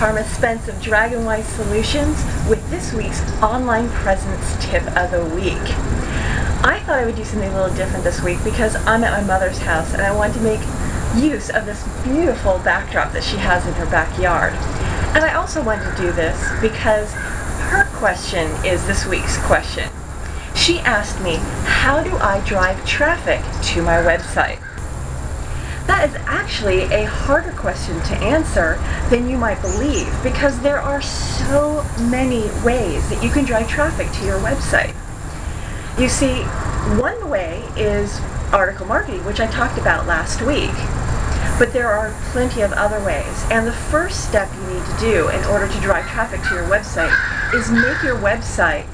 Karma Spence of Dragonwise Solutions with this week's online presence tip of the week. I thought I would do something a little different this week because I'm at my mother's house and I wanted to make use of this beautiful backdrop that she has in her backyard. And I also wanted to do this because her question is this week's question. She asked me, how do I drive traffic to my website? That is actually a harder question to answer than you might believe because there are so many ways that you can drive traffic to your website. You see, one way is article marketing, which I talked about last week, but there are plenty of other ways. And the first step you need to do in order to drive traffic to your website is make your website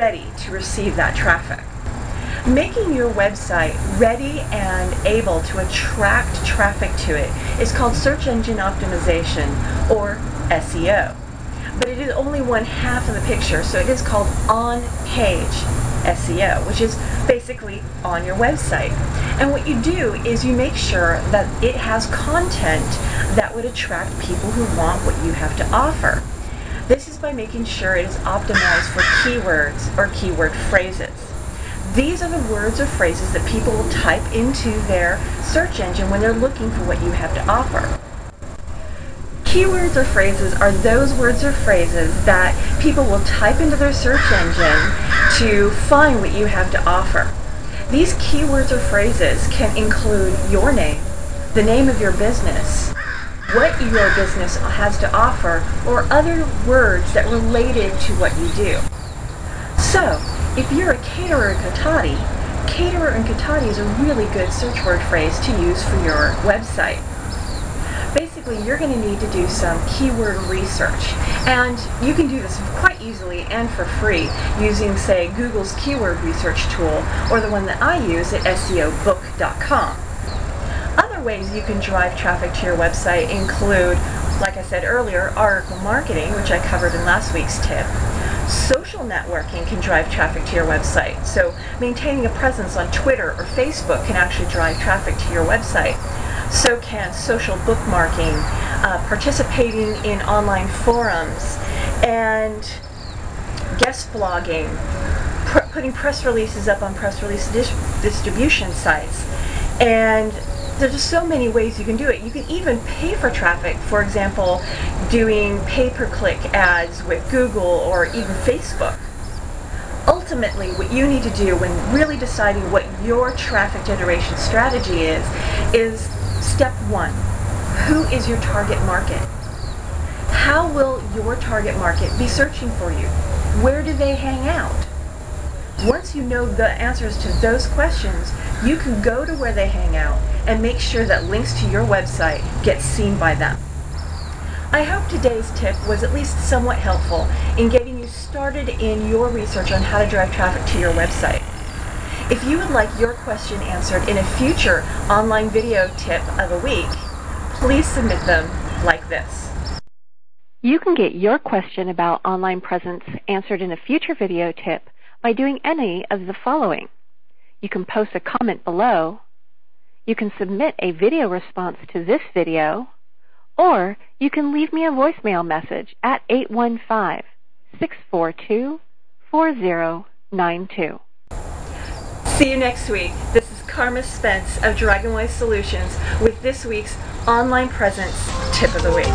ready to receive that traffic. Making your website ready and able to attract traffic to it is called search engine optimization, or SEO. But it is only one half of the picture, so it is called on-page SEO, which is basically on your website. And what you do is you make sure that it has content that would attract people who want what you have to offer. This is by making sure it is optimized for keywords or keyword phrases. These are the words or phrases that people will type into their search engine when they're looking for what you have to offer. Keywords or phrases are those words or phrases that people will type into their search engine to find what you have to offer. These keywords or phrases can include your name, the name of your business, what your business has to offer, or other words that related to what you do. So, if you're a caterer in Katati, caterer in Katati is a really good search word phrase to use for your website. Basically, you're going to need to do some keyword research, and you can do this quite easily and for free using, say, Google's keyword research tool, or the one that I use at SEObook.com. Other ways you can drive traffic to your website include, like I said earlier, article marketing, which I covered in last week's tip. Social networking can drive traffic to your website. So maintaining a presence on Twitter or Facebook can actually drive traffic to your website. So can social bookmarking, participating in online forums, and guest blogging, putting press releases up on press release distribution sites. And there's just so many ways you can do it. You can even pay for traffic, for example, doing pay-per-click ads with Google or even Facebook. Ultimately, what you need to do when really deciding what your traffic generation strategy is step one. Who is your target market? How will your target market be searching for you? Where do they hang out? Once you know the answers to those questions, you can go to where they hang out and make sure that links to your website get seen by them. I hope today's tip was at least somewhat helpful in getting you started in your research on how to drive traffic to your website. If you would like your question answered in a future online video tip of the week, please submit them like this. You can get your question about online presence answered in a future video tip by doing any of the following. You can post a comment below, you can submit a video response to this video, or you can leave me a voicemail message at 815-642-4092. See you next week. This is Karma Spence of Dragonwise Solutions with this week's online presence tip of the week.